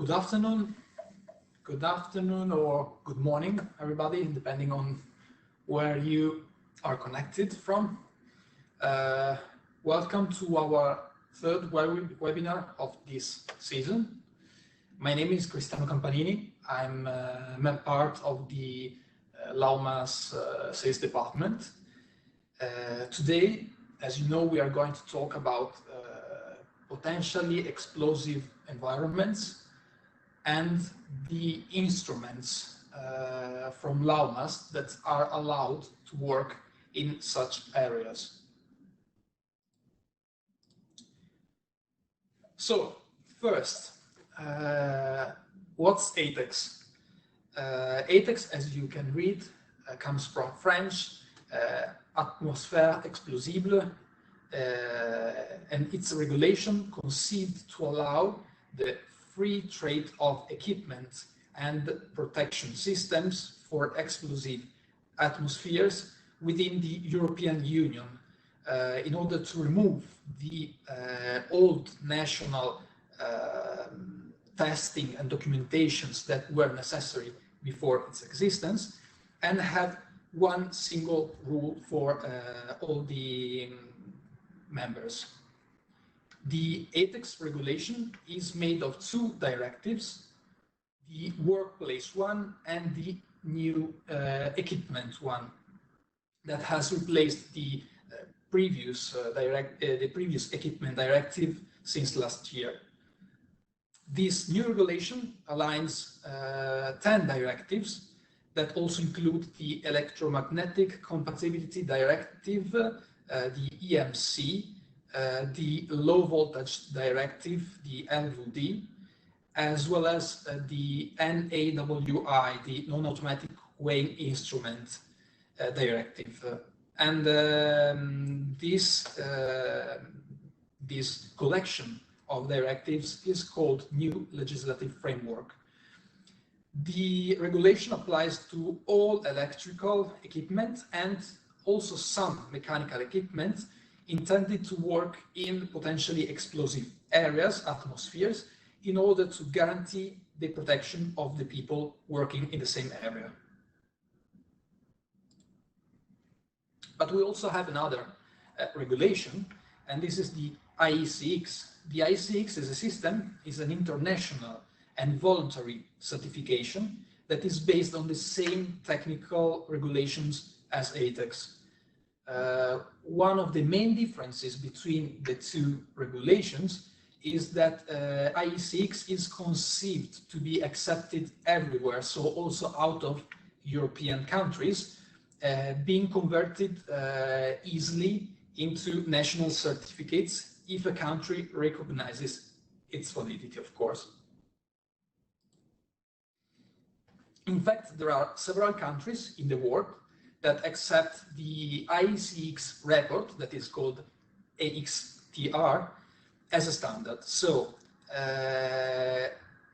Good afternoon or good morning, everybody, depending on where you are connected from. Welcome to our third webinar of this season. My name is Cristiano Campanini. I'm part of the LAUMAS sales department. Today, as you know, we are going to talk about potentially explosive environments and the instruments from LAUMAS that are allowed to work in such areas. So, first, what's ATEX? ATEX, as you can read, comes from French, atmosphère explosible, and it's a regulation conceived to allow the free trade of equipment and protection systems for explosive atmospheres within the European Union in order to remove the old national testing and documentations that were necessary before its existence and have one single rule for all the members. The ATEX regulation is made of two directives, the workplace one and the new equipment one that has replaced the previous equipment directive since last year. This new regulation aligns 10 directives that also include the electromagnetic compatibility directive, the EMC, the low voltage directive, the LVD, as well as the NAWI, the non-automatic weighing instrument directive. And this collection of directives is called New Legislative Framework. The regulation applies to all electrical equipment and also some mechanical equipment intended to work in potentially explosive areas, atmospheres, in order to guarantee the protection of the people working in the same area. But we also have another regulation, and this is the IECEx. The ICEX is a system, is an international and voluntary certification that is based on the same technical regulations as ATEX. One of the main differences between the two regulations is that IECEx is conceived to be accepted everywhere, so also out of European countries, being converted easily into national certificates if a country recognizes its validity, of course. In fact, there are several countries in the world that accept the IECEx record that is called AXTR as a standard. So,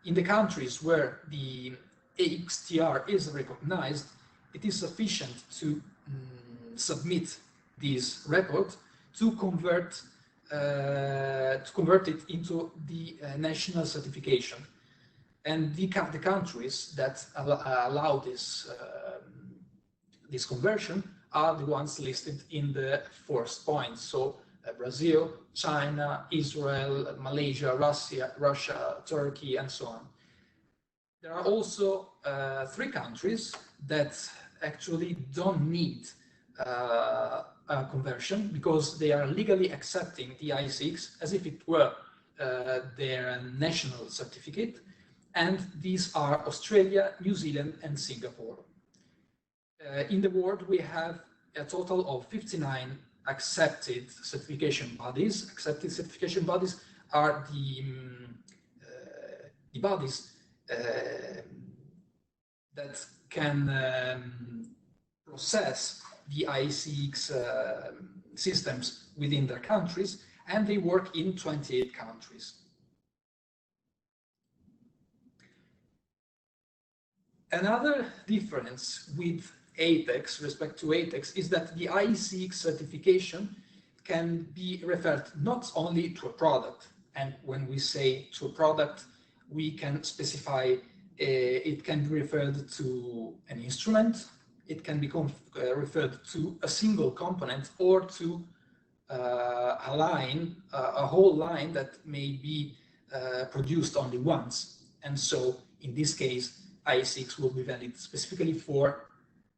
in the countries where the AXTR is recognized, it is sufficient to submit this record to convert it into the national certification. And the countries that allow this this conversion are the ones listed in the first point. So Brazil, China, Israel, Malaysia, Russia, Turkey, and so on. There are also 3 countries that actually don't need a conversion because they are legally accepting the ICEX as if it were their national certificate. And these are Australia, New Zealand, and Singapore. In the world, we have a total of 59 accepted certification bodies. Accepted certification bodies are the bodies that can process the ICEX systems within their countries, and they work in 28 countries. Another difference with ATEX, respect to ATEX, is that the ICEX certification can be referred not only to a product, and when we say to a product, we can specify it can be referred to an instrument, it can be referred to a single component, or to a line, a whole line that may be produced only once. And so in this case, IECEx will be valid specifically for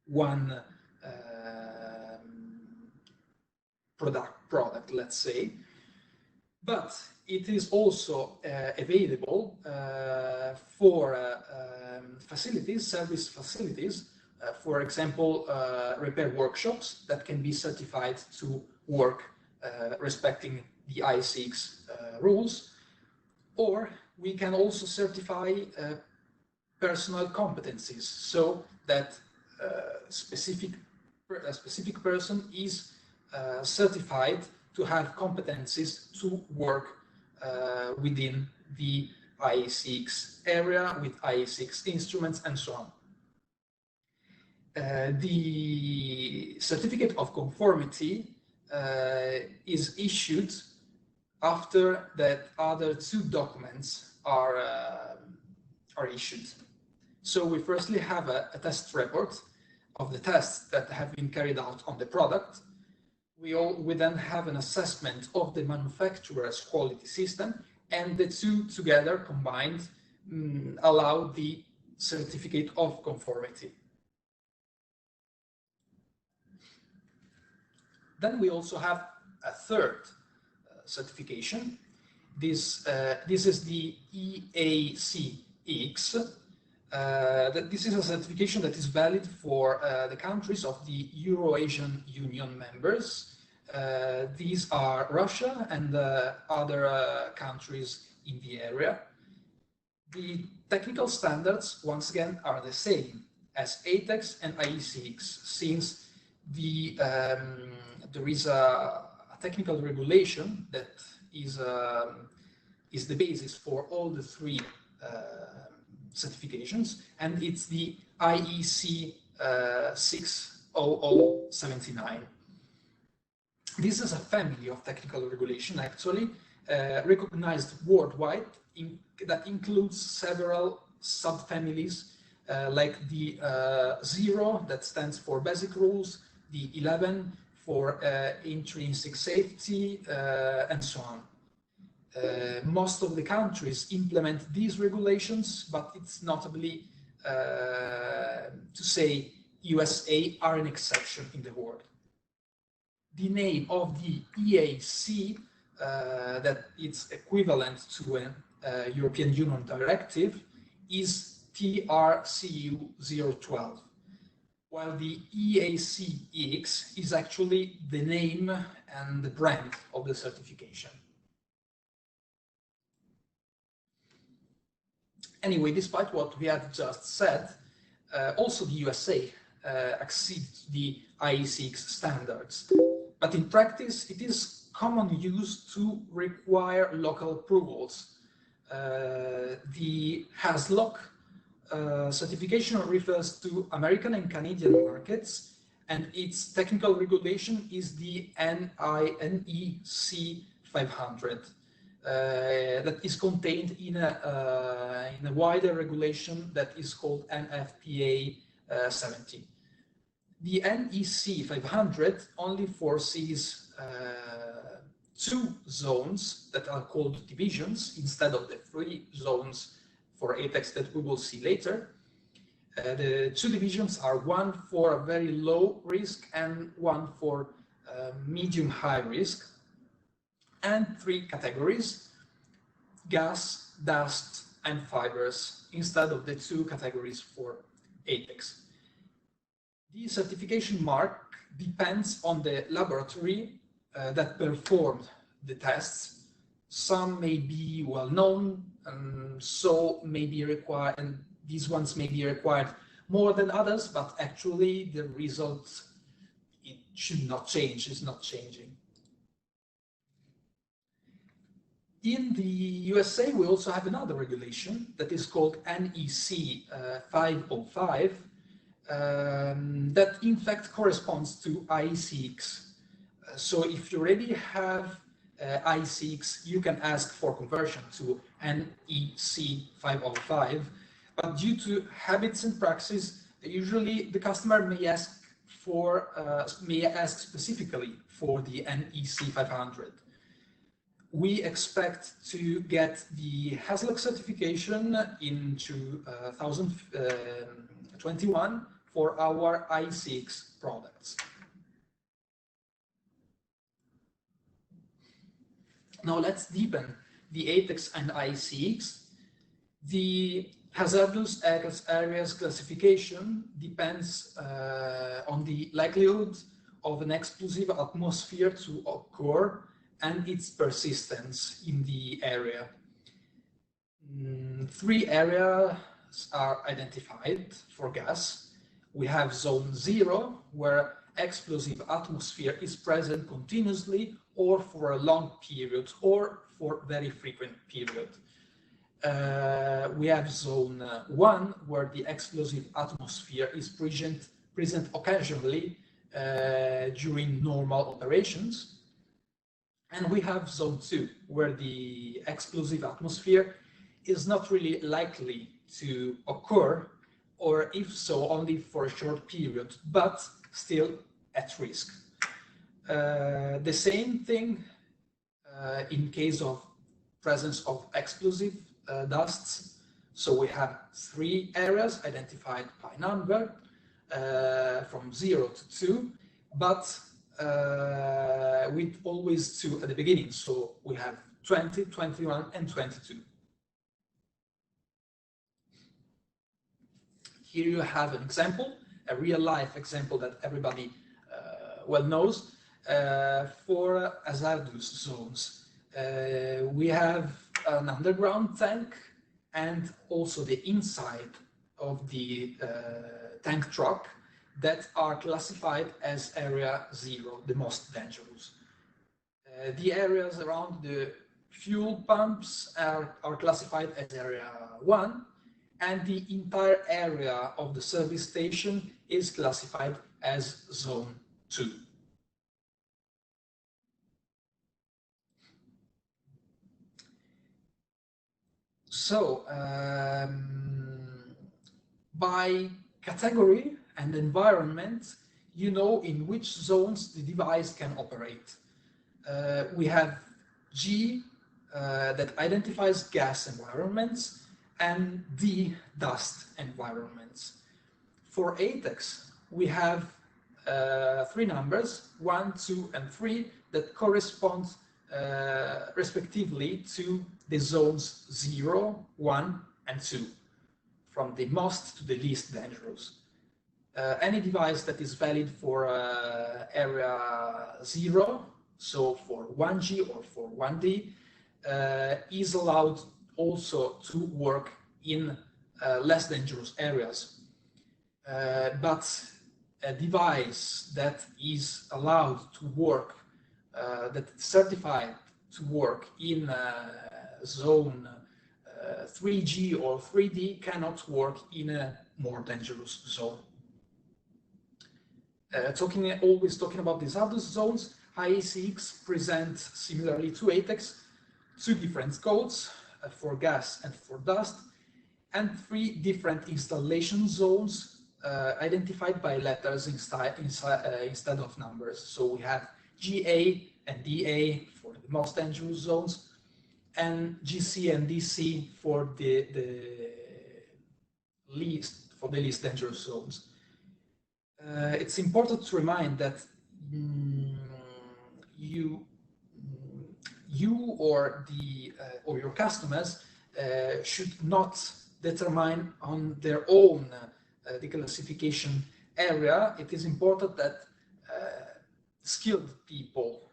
one product, let's say. But it is also available for facilities, service facilities, for example, repair workshops that can be certified to work respecting the ICEX rules, or we can also certify personal competencies, so that a specific person is certified to have competencies to work within the IECEx area with IECEx instruments and so on. The certificate of conformity is issued after that other two documents are issued. So we firstly have a test report of the tests that have been carried out on the product. We then have an assessment of the manufacturer's quality system, and the two together combined allow the certificate of conformity. Then we also have a third certification. This is the EAC Ex. This is a certification that is valid for the countries of the Euro-Asian Union members. These are Russia and other countries in the area. The technical standards, once again, are the same as ATEX and IECEx, since there is a technical regulation that is the basis for all the three certifications, and it's the IEC 60079. This is a family of technical regulation, actually, recognized worldwide, that includes several subfamilies, like the 0, that stands for basic rules, the 11 for intrinsic safety, and so on. Most of the countries implement these regulations, but it's notably to say USA are an exception in the world. The name of the EAC, that it's equivalent to a European Union directive, is TR-CU 012, while the EAC Ex is actually the name and the brand of the certification. Anyway, despite what we had just said, also the USA exceeds the IECEx standards. But in practice, it is common use to require local approvals. The HazLoc certification refers to American and Canadian markets, and its technical regulation is the NEC 500. That is contained in a wider regulation that is called NFPA 70. The NEC 500 only foresees two zones that are called divisions instead of the 3 zones for ATEX that we will see later. The 2 divisions are one for a very low risk and one for medium-high risk, and 3 categories: gas, dust, and fibers, instead of the 2 categories for ATEX. The certification mark depends on the laboratory that performed the tests. Some may be well known, and so may be required, and these ones may be required more than others, but actually the result, it should not change, it's not changing. In the USA, we also have another regulation that is called NEC 505, that in fact corresponds to IECEx. So if you already have ICEX, you can ask for conversion to NEC 505, but due to habits and practice, usually the customer may ask specifically for the NEC 500. We expect to get the HazLoc certification in 2021 for our ICEX products. Now let's deepen the ATEX and ICEX. The hazardous areas classification depends on the likelihood of an explosive atmosphere to occur and its persistence in the area. 3 areas are identified for gas. We have zone 0, where explosive atmosphere is present continuously or for a long period or for very frequent period. We have zone 1, where the explosive atmosphere is present occasionally during normal operations. And we have zone 2, where the explosive atmosphere is not really likely to occur, or if so, only for a short period, but still at risk. The same thing in case of presence of explosive dusts. So we have 3 areas identified by number from 0 to 2, but with always 2 at the beginning. So we have 20, 21, and 22. Here you have an example, a real-life example that everybody well knows for hazardous zones. We have an underground tank and also the inside of the tank truck that are classified as area 0, the most dangerous. The areas around the fuel pumps are classified as area 1, and the entire area of the service station is classified as zone 2. So, by category and environment, you know in which zones the device can operate. We have G that identifies gas environments and D dust environments. For ATEX, we have 3 numbers, 1, 2, and 3, that correspond respectively to the zones 0, 1, and 2, from the most to the least dangerous. Any device that is valid for area 0, so for 1G or for 1D, is allowed also to work in less dangerous areas. But a device that is allowed to work, that is certified to work in zone 3G or 3D cannot work in a more dangerous zone. Always talking about these hazardous zones, IECEx presents, similarly to ATEX, 2 different codes for gas and for dust, and 3 different installation zones identified by letters instead of numbers. So we have GA and DA for the most dangerous zones, and GC and DC for the least dangerous zones. It's important to remind that you or your customers should not determine on their own the classification area. It is important that skilled people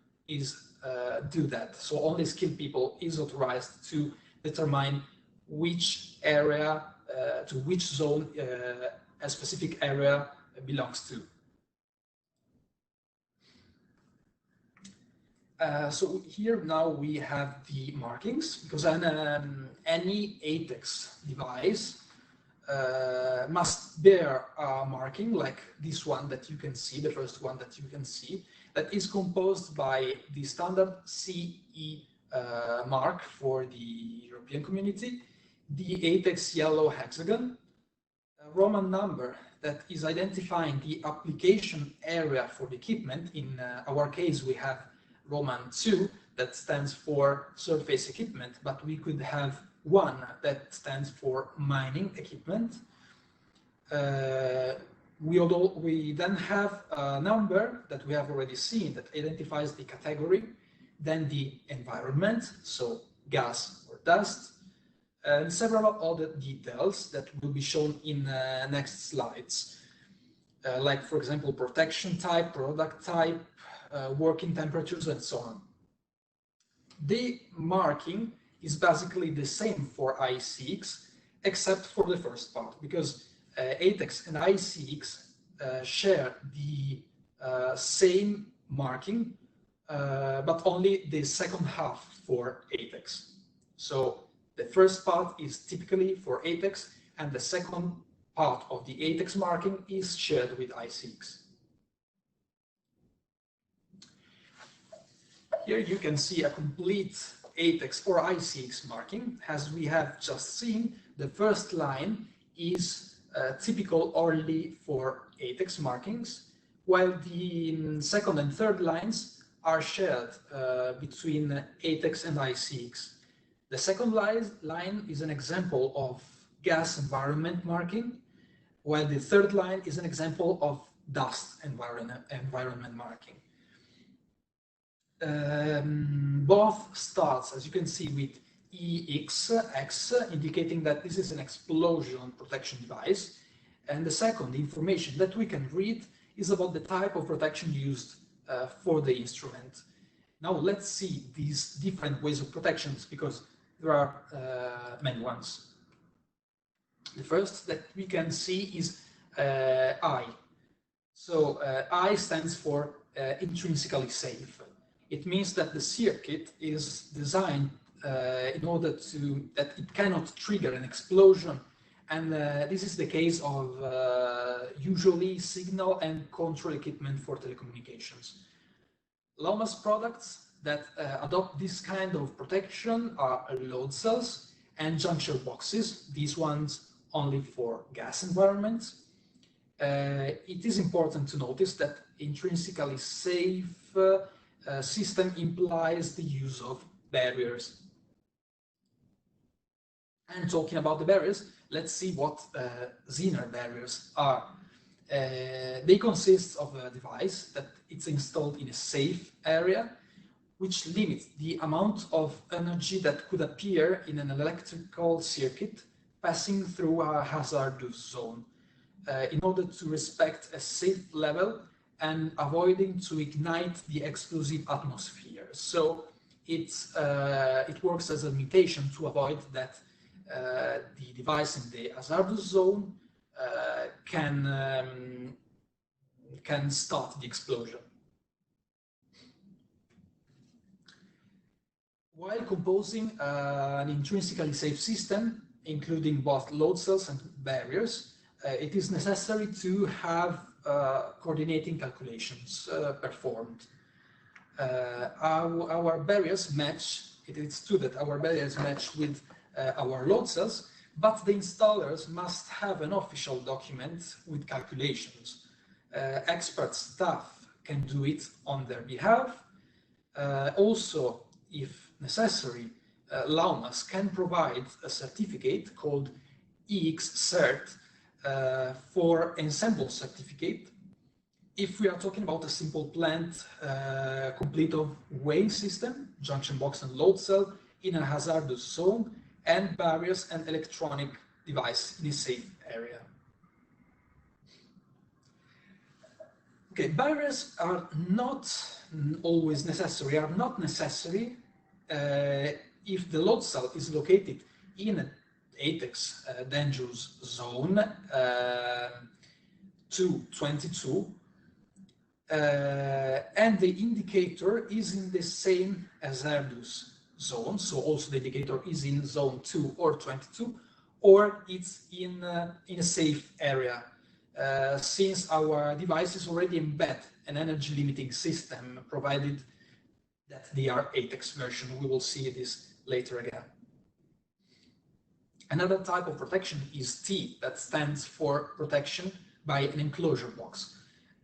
do that. So only skilled people is authorized to determine which area to which zone a specific area belongs to. So here now we have the markings, because any ATEX device must bear a marking like this one that you can see, the first one that you can see, that is composed by the standard CE mark for the European community, the ATEX yellow hexagon, a Roman number that is identifying the application area for the equipment. In our case, we have Roman 2 that stands for surface equipment, but we could have 1 that stands for mining equipment. We then have a number that we have already seen that identifies the category, then the environment, so gas or dust, and several other details that will be shown in next slides, like, for example, protection type, product type, working temperatures, and so on. The marking is basically the same for ICEX, except for the first part, because ATEX and ICEX share the same marking, but only the second half for ATEX. So the first part is typically for ATEX, and the second part of the ATEX marking is shared with ICEX. Here you can see a complete ATEX or ICEX marking. As we have just seen, the first line is typical only for ATEX markings, while the second and third lines are shared between ATEX and ICEX. The second line is an example of gas environment marking, while the third line is an example of dust environment marking. Both starts, as you can see, with EACEX, indicating that this is an explosion protection device, and the second, the information that we can read, is about the type of protection used for the instrument. Now let's see these different ways of protections, because there are many ones. The first that we can see is I. So I stands for intrinsically safe. It means that the circuit is designed in order that it cannot trigger an explosion, and this is the case of usually signal and control equipment for telecommunications. LAUMAS products that adopt this kind of protection are load cells and junction boxes, these ones only for gas environments. It is important to notice that intrinsically safe system implies the use of barriers. And talking about the barriers, let's see what Zener barriers are. They consist of a device that it's installed in a safe area, which limits the amount of energy that could appear in an electrical circuit passing through a hazardous zone, in order to respect a safe level and avoiding to ignite the explosive atmosphere. So it works as a limitation to avoid that the device in the hazardous zone can start the explosion. While composing an intrinsically safe system, including both load cells and barriers, it is necessary to have coordinating calculations performed. Our barriers match, it is true that our barriers match with our load cells, but the installers must have an official document with calculations. Expert staff can do it on their behalf. Also, if necessary, LAUMAS can provide a certificate called EACEX for ensemble certificate. If we are talking about a simple plant complete of weighing system, junction box and load cell in a hazardous zone, and barriers and electronic device in a safe area. Okay, barriers are not always necessary, if the load cell is located in an ATEX dangerous zone 222, and the indicator is in the same hazardous zone, so also the indicator is in zone 2 or 22, or it's in a safe area, since our devices already embed an energy limiting system, provided that they are ATEX version. We will see this later again. Another type of protection is T, that stands for protection by an enclosure box.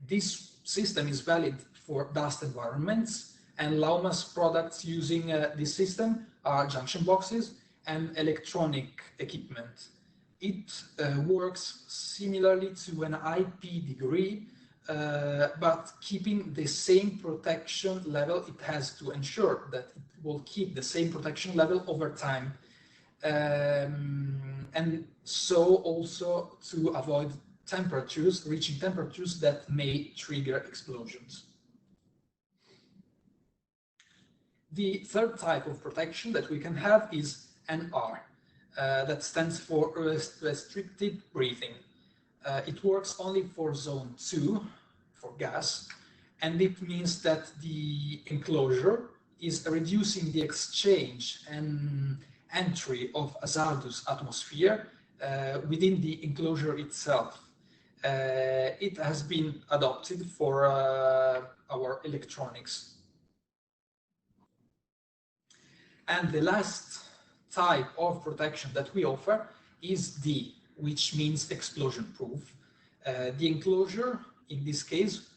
This system is valid for dust environments, and LAUMAS products using this system are junction boxes and electronic equipment. It works similarly to an IP degree, but keeping the same protection level. It has to ensure that it will keep the same protection level over time. And so also to avoid reaching temperatures that may trigger explosions. The third type of protection that we can have is an R, that stands for restricted breathing. It works only for zone 2, for gas, and it means that the enclosure is reducing the exchange and entry of hazardous atmosphere within the enclosure itself. It has been adopted for our electronics. And the last type of protection that we offer is D, which means explosion proof. The enclosure, in this case,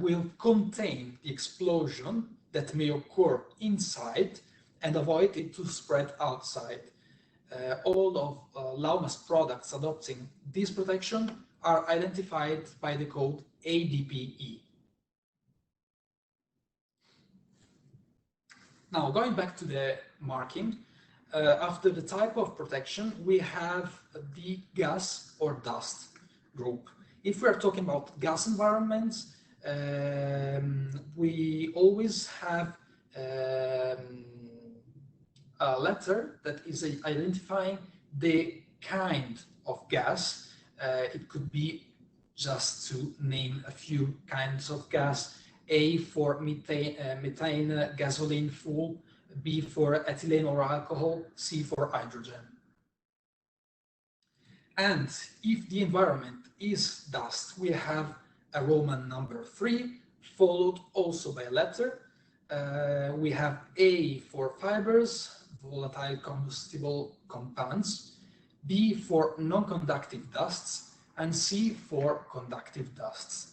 will contain the explosion that may occur inside and avoid it to spread outside. All of LAUMAS products adopting this protection are identified by the code ADPE. Now, going back to the marking, after the type of protection, we have the gas or dust group. If we are talking about gas environments, we always have a letter that is identifying the kind of gas. It could be, just to name a few kinds of gas, A for methane, gasoline fuel, B for ethylene or alcohol, C for hydrogen. And if the environment is dust, we have a Roman number 3, followed also by a letter. We have A for fibers, volatile combustible compounds, B for non-conductive dusts, and C for conductive dusts.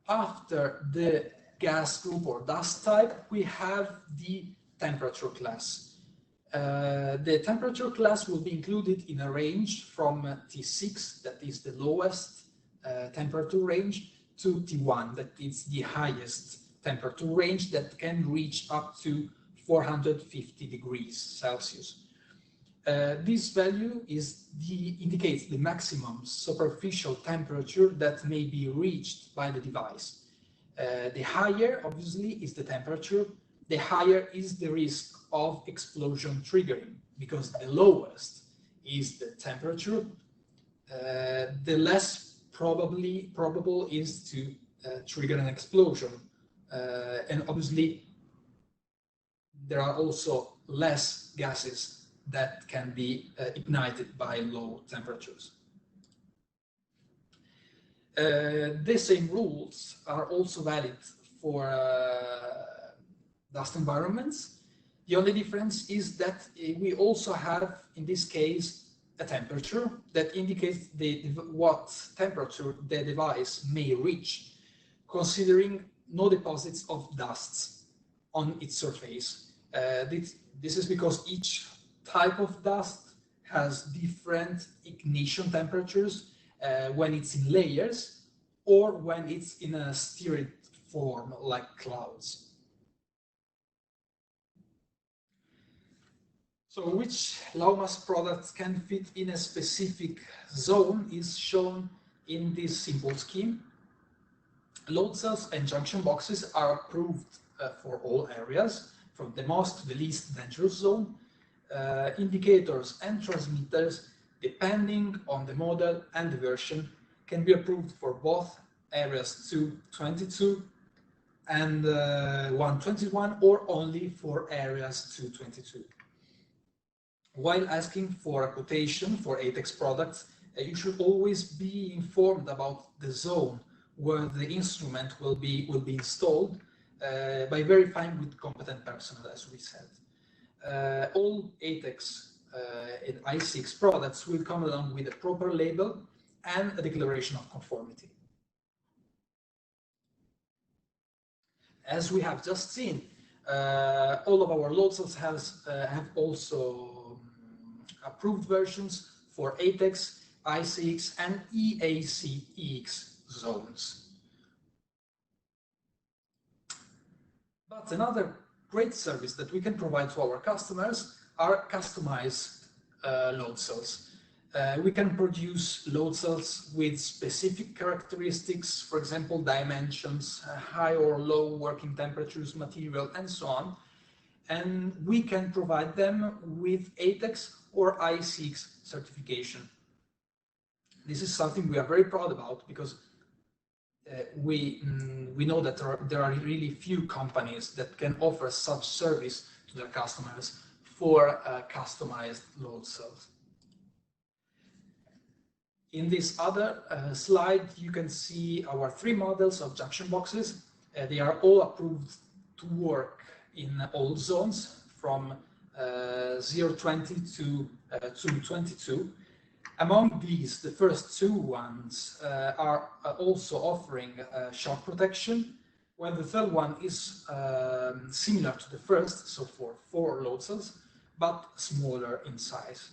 After the gas group or dust type, we have the temperature class. The temperature class will be included in a range from T6, that is the lowest temperature range, to T1, that is the highest temperature range that can reach up to 450 degrees Celsius. This value indicates the maximum superficial temperature that may be reached by the device. The higher, obviously, is the temperature, the higher is the risk of explosion triggering, because the lowest is the temperature, the less probable is to trigger an explosion. And obviously, there are also less gases that can be ignited by low temperatures. The same rules are also valid for dust environments. The only difference is that we also have, in this case, a temperature that indicates what temperature the device may reach, considering no deposits of dusts on its surface. This is because each type of dust has different ignition temperatures when it's in layers or when it's in a stirred form like clouds. So which LAUMAS products can fit in a specific zone is shown in this simple scheme. Load cells and junction boxes are approved for all areas, from the most to the least dangerous zone. Indicators and transmitters, depending on the model and the version, can be approved for both areas 222 and 121, or only for areas 222. While asking for a quotation for ATEX products, you should always be informed about the zone where the instrument will be installed by verifying with competent personnel, as we said. All ATEX and ICEX products will come along with a proper label and a declaration of conformity. As we have just seen, all of our load cells have also approved versions for ATEX, ICEX, and EAC zones. But another great service that we can provide to our customers are customized load cells. We can produce load cells with specific characteristics, for example, dimensions, high or low working temperatures, material, and so on. And we can provide them with ATEX or ICEX certification. This is something we are very proud about because we know that there are really few companies that can offer such service to their customers for customized load cells. In this other slide, you can see our 3 models of junction boxes. They are all approved to work in all zones from 020 to 222. Among these, the first 2 ones are also offering shock protection, while the third one is similar to the first, so for 4 load cells, but smaller in size.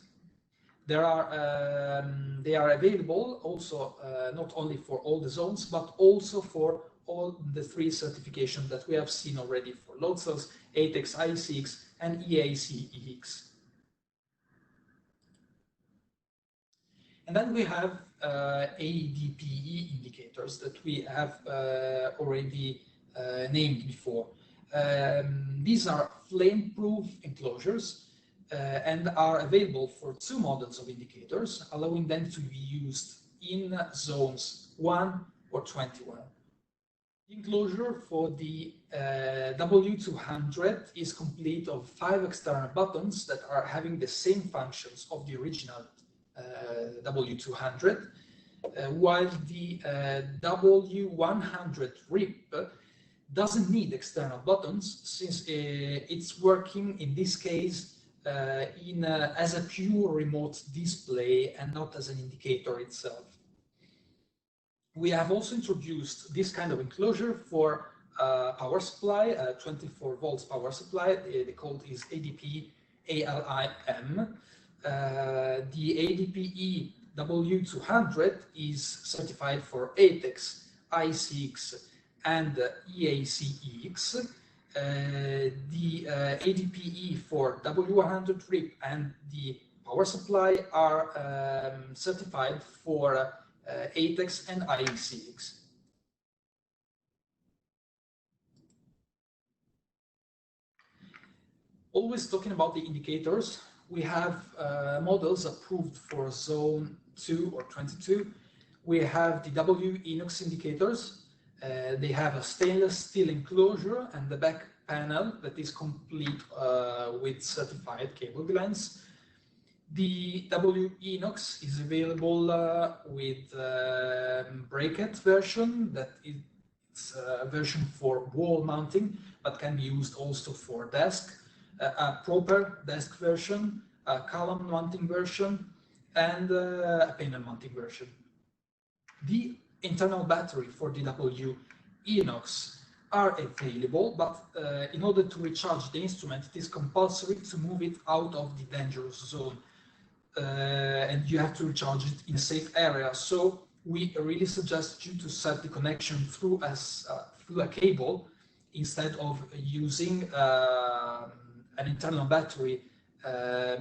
They are available also not only for all the zones, but also for all the 3 certifications that we have seen already for load cells, ATEX, ICEX, and EAC Ex. And then we have ADPE indicators that we have already named before. These are flame-proof enclosures and are available for 2 models of indicators, allowing them to be used in zones 1 or 21. The enclosure for the W200 is complete of 5 external buttons that are having the same functions of the original W200, while the W100 RIP doesn't need external buttons since it's working in this case as a pure remote display and not as an indicator itself. We have also introduced this kind of enclosure for power supply, 24 volts power supply. The code is ADP ALIM. The ADPE W200 is certified for ATEX, ICEX, and EACEX. The ADPE for W100 RIP and the power supply are certified for ATEX and IECEx. Always talking about the indicators, we have models approved for zone 2 or 22. We have the WENOX indicators. They have a stainless steel enclosure and the back panel that is complete with certified cable glands. The WENOX is available with bracket version, that is a version for wall mounting, but can be used also for desk, a proper desk version, a column mounting version, and a panel mounting version. The internal battery for the WENOX are available, but in order to recharge the instrument, it is compulsory to move it out of the dangerous zone. And you have to recharge it in a safe area. So we really suggest you to set the connection through a cable instead of using an internal battery,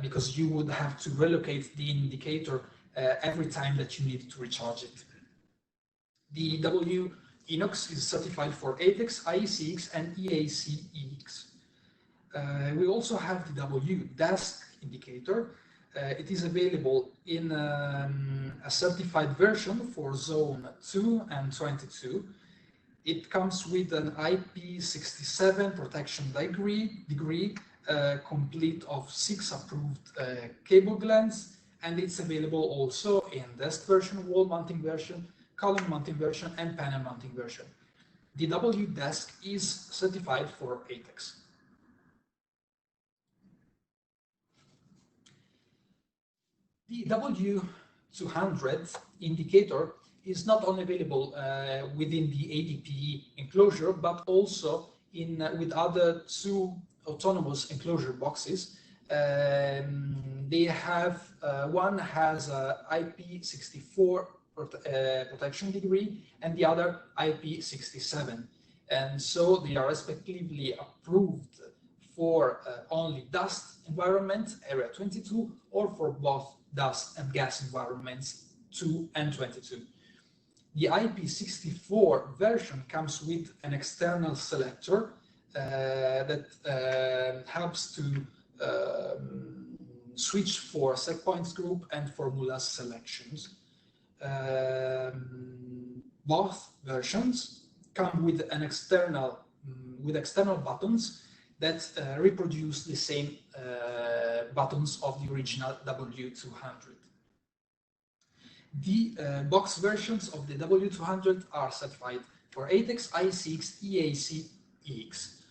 because you would have to relocate the indicator every time that you need to recharge it. The WENOX is certified for ATEX, IECEx, and EACEX. We also have the WDESK indicator. It is available in a certified version for zone 2 and 22. It comes with an IP67 protection degree, complete of 6 approved cable glands, and it's available also in desk version, wall mounting version, column mounting version, and panel mounting version. The W desk is certified for ATEX. The W200 indicator is not only available within the ADP enclosure, but also in with other 2 autonomous enclosure boxes. They have one has a IP64 protection degree and the other IP67, and so they are respectively approved for only dust environment area 22 or for both dust and gas environments 2 and 22. The IP64 version comes with an external selector that helps to switch for set points group and formulas selections. Both versions come with an external buttons that reproduce the same buttons of the original W200. The box versions of the W200 are certified for ATEX, ICEX, EAC Ex.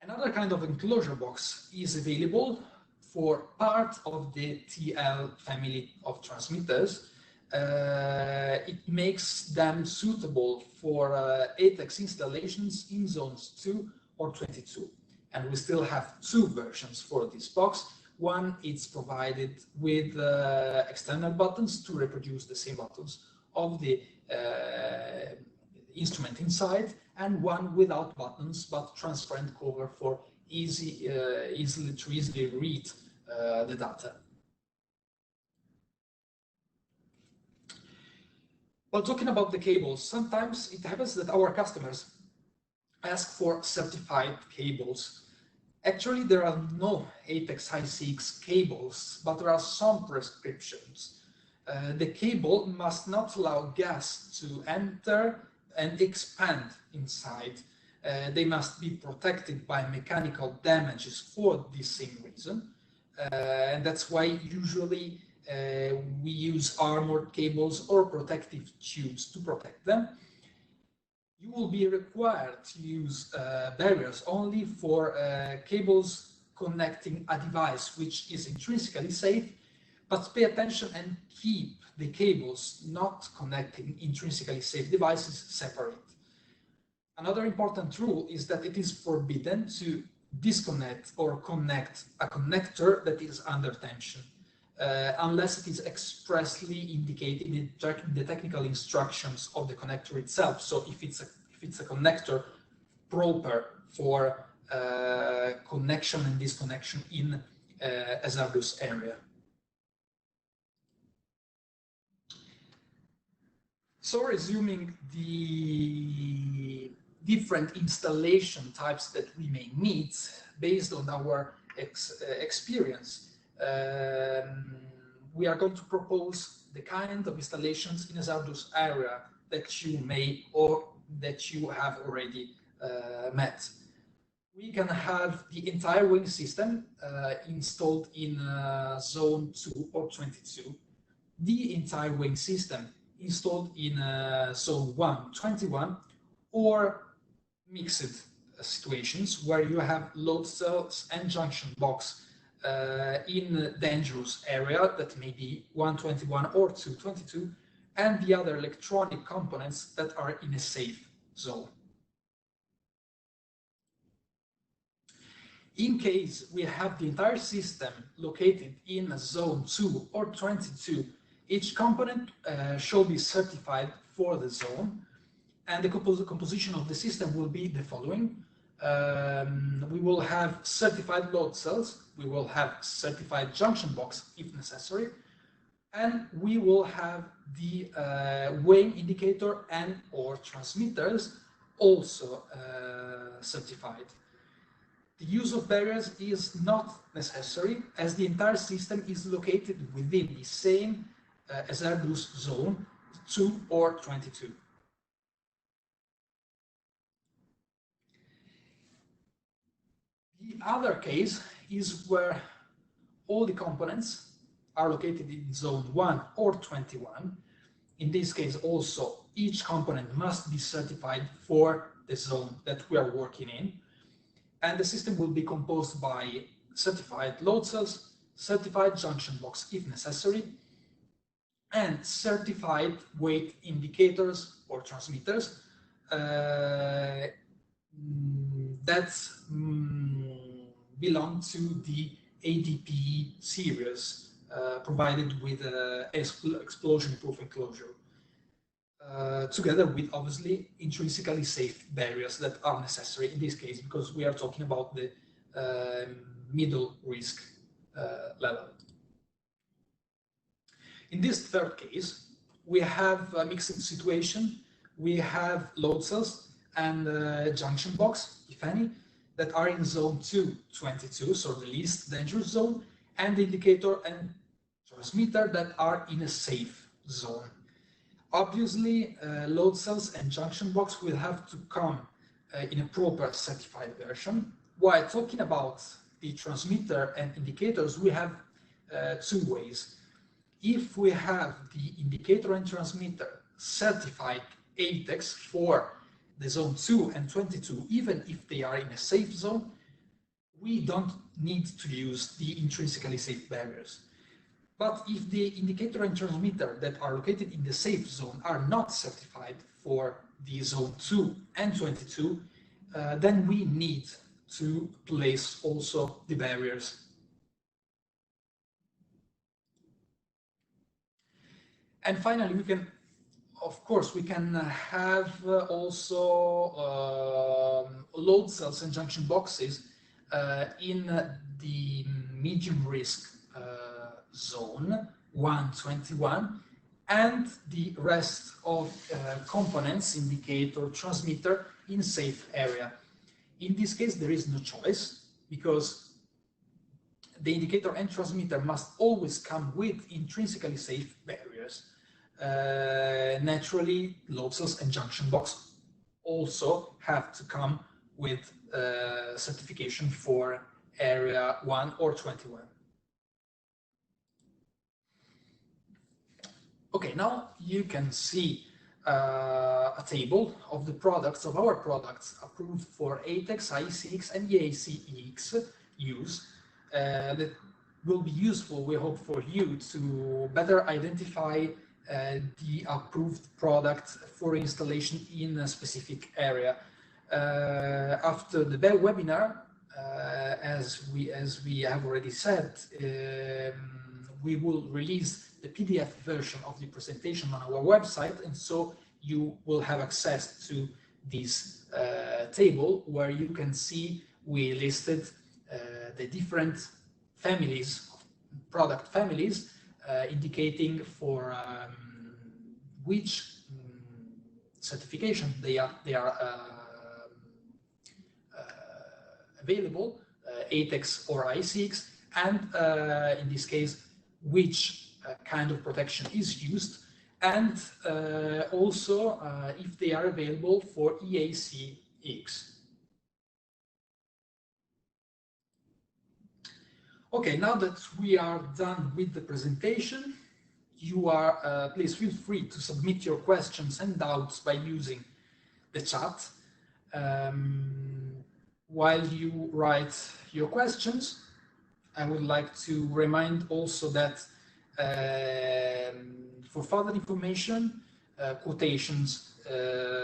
Another kind of enclosure box is available for part of the TL family of transmitters. It makes them suitable for ATEX installations in zones 2 or 22. And we still have 2 versions for this box. One is provided with external buttons to reproduce the same buttons of the instrument inside, and one without buttons but transparent cover for easily read the data. While talking about the cables, sometimes it happens that our customers ask for certified cables. Actually, there are no ATEX ICEX cables, but there are some prescriptions. The cable must not allow gas to enter and expand inside. They must be protected by mechanical damages for this same reason. And that's why usually we use armored cables or protective tubes to protect them. You will be required to use barriers only for cables connecting a device which is intrinsically safe, but pay attention and keep the cables not connecting intrinsically safe devices separate. Another important rule is that it is forbidden to disconnect or connect a connector that is under tension, unless it is expressly indicated in the technical instructions of the connector itself. So if it's a connector proper for connection and disconnection in a hazardous area. So resuming the different installation types that we may need based on our experience, we are going to propose the kind of installations in a hazardous area that you may or that you have already met. We can have the entire wing system installed in zone 2 or 22, the entire wing system installed in zone 1, 21, or mixed situations where you have load cells and junction box in dangerous area that may be 121 or 222, and the other electronic components that are in a safe zone. In case we have the entire system located in a zone 2 or 22, each component should be certified for the zone, and the composition of the system will be the following. We will have certified load cells, we will have certified junction box if necessary, and we will have the weighing indicator and or transmitters also certified. The use of barriers is not necessary as the entire system is located within the same hazardous zone 2 or 22. The The other case is where all the components are located in zone 1 or 21. In this case also, each component must be certified for the zone that we are working in. And the system will be composed by certified load cells, certified junction box if necessary, and certified weight indicators or transmitters that belong to the ADP series provided with explosion-proof enclosure, together with obviously intrinsically safe barriers that are necessary in this case because we are talking about the middle risk level. In this third case, we have a mixed situation. We have load cells and junction box, if any, that are in zone 222, so the least dangerous zone, and the indicator and transmitter that are in a safe zone. Obviously, load cells and junction box will have to come in a proper certified version. While talking about the transmitter and indicators, we have two ways. If we have the indicator and transmitter certified ATEX for the zone 2 and 22, even if they are in a safe zone, we don't need to use the intrinsically safe barriers. But if the indicator and transmitter that are located in the safe zone are not certified for the zone 2 and 22, then we need to place also the barriers. And finally, we can, of course, we can have also load cells and junction boxes in the medium risk zone 121, and the rest of components, indicator, transmitter, in safe area. In this case, there is no choice because the indicator and transmitter must always come with intrinsically safe barriers. Naturally, load cells and junction box also have to come with certification for area 1 or 21. Okay, now you can see a table of the products, of our products approved for ATEX, ICEX and EAC Ex use that will be useful, we hope, for you to better identify the approved product for installation in a specific area. After the webinar, as we have already said, we will release the PDF version of the presentation on our website, and so you will have access to this table where you can see we listed the different families, product families, indicating for which certification they are available, ATEX or ICEX, and in this case, which kind of protection is used, and also if they are available for EACEx. Okay, now that we are done with the presentation, you are, please feel free to submit your questions and doubts by using the chat. While you write your questions, I would like to remind also that for further information, quotations,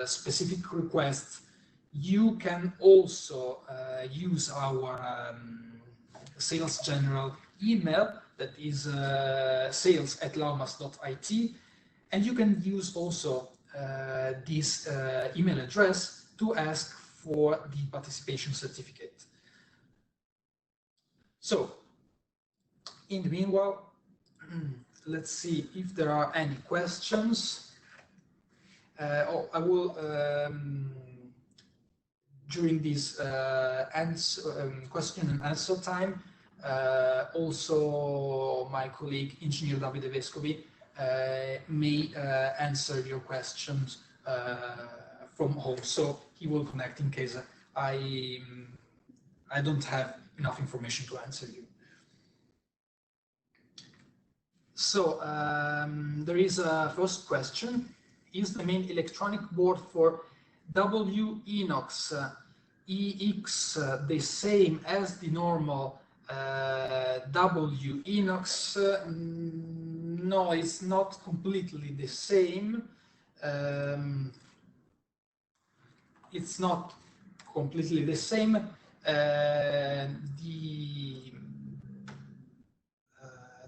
specific requests, you can also use our sales general email, that is sales@laumas.it, and you can use also this email address to ask for the participation certificate. So, in the meanwhile, let's see if there are any questions. I will, during this question and answer time, also my colleague, Engineer Davide Vescovi, may answer your questions from home. So he will connect in case I I don't have enough information to answer you. So there is a first question. Is the main electronic board for WENOX EX the same as the normal WENOX? No, it's not completely the same. It's not completely the same.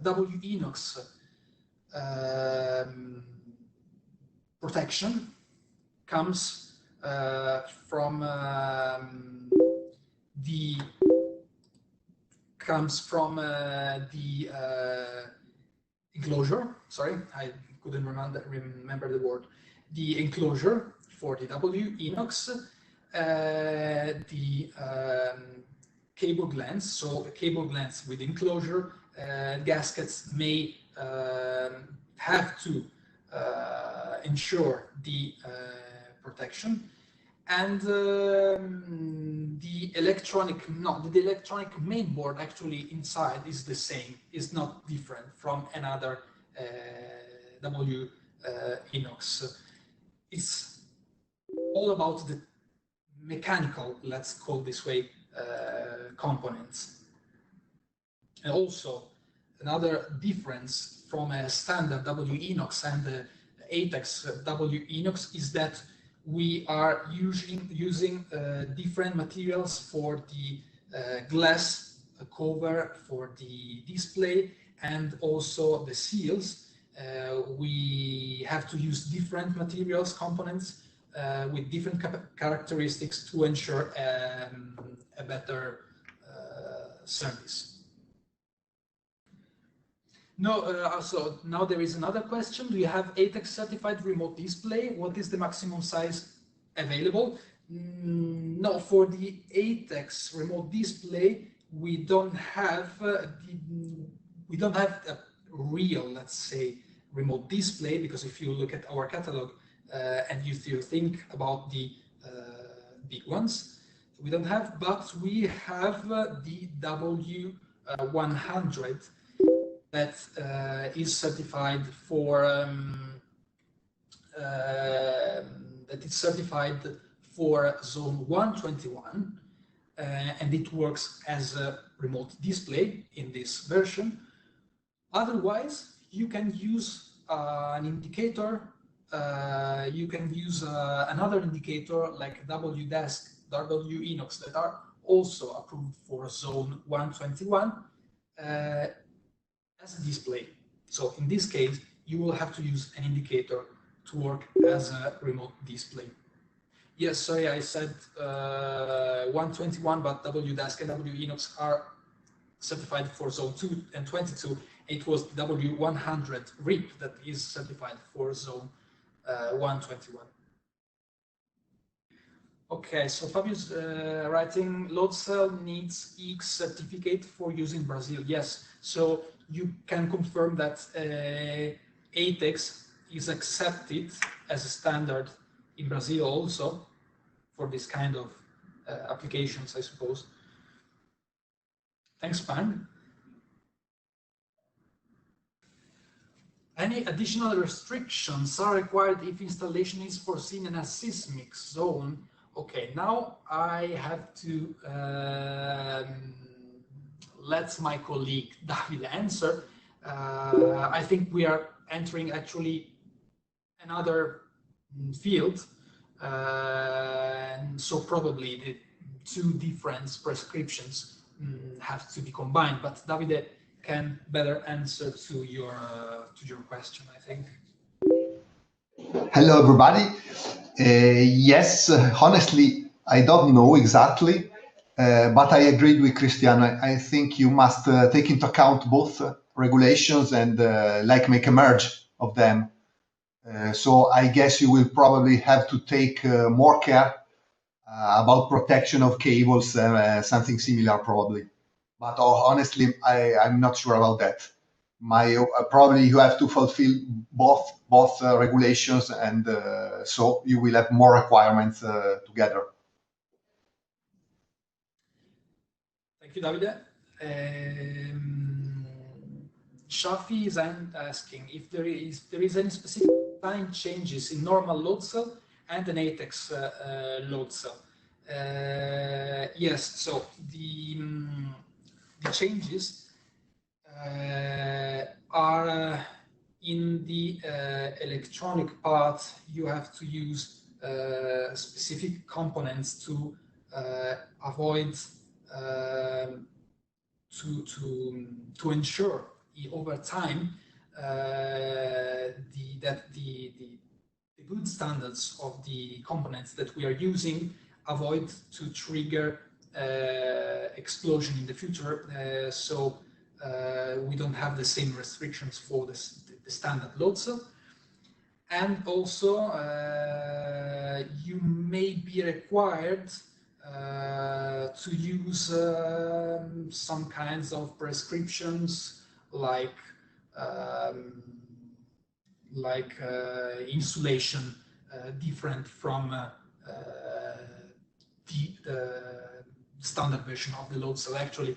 The WENOX protection comes from the enclosure. Sorry, I couldn't remember the word. The enclosure for the WENOX, the cable glands. So cable glands with enclosure gaskets may have to ensure the protection, and the electronic main board actually inside is the same, is not different from another WENOX. It's all about the mechanical, let's call this way, components. And also another difference from a standard WENOX and the ATEX WENOX is that we are using different materials for the glass cover for the display and also the seals. We have to use different materials, components with different characteristics to ensure a better service. No, also now there is another question. Do you have ATEX certified remote display? What is the maximum size available? No, for the ATEX remote display, we don't have a real, let's say, remote display, because if you look at our catalog and you think about the big ones, we don't have, but we have the W100 that is certified for zone 121, and it works as a remote display in this version. Otherwise, you can use an indicator. You can use another indicator like WDESC, WENOX that are also approved for zone 121. As a display. So in this case, you will have to use an indicator to work as a remote display. Yes, sorry, I said 121, but WDESC and WENOX are certified for zone 2 and 22. It was W100 RIP that is certified for zone 121. Okay, so Fabio's writing, load cell needs EAC certificate for use in Brazil. Yes, so you can confirm that ATEX is accepted as a standard in Brazil also for this kind of applications, I suppose. Thanks, Pan. Any additional restrictions are required if installation is foreseen in a seismic zone? Okay, now I have to let my colleague David answer. I think we are entering actually another field, and so probably the two different prescriptions have to be combined, but Davide can better answer to your question, I think. Hello, everybody. Yes, honestly, I don't know exactly, but I agreed with Cristiano. I think you must take into account both regulations and like make a merge of them. So I guess you will probably have to take more care about protection of cables, something similar probably. But honestly, I'm not sure about that. Probably you have to fulfill both regulations, and so you will have more requirements together. you, Davide. Shafi is asking if there is any specific time changes in normal load cell and an ATEX load cell. Yes, so the changes are in the electronic part. You have to use specific components to avoid to ensure over time that the good standards of the components that we are using avoid to trigger explosion in the future, so we don't have the same restrictions for the standard load cell. And also you may be required to use some kinds of prescriptions like insulation different from the standard version of the load cell. Actually,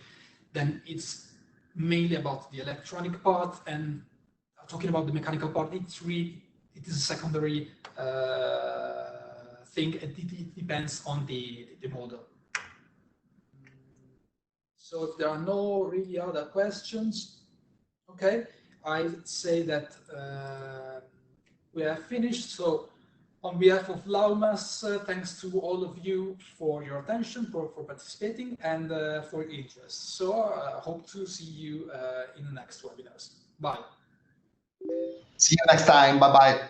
then it's mainly about the electronic part, and talking about the mechanical part, it is a secondary thing. It depends on the model. So if there are no really other questions, okay, I'd say that we are finished. So on behalf of LAUMAS, thanks to all of you for your attention, for participating, and for your interest. So I hope to see you in the next webinars. Bye. See you next time. Bye-bye.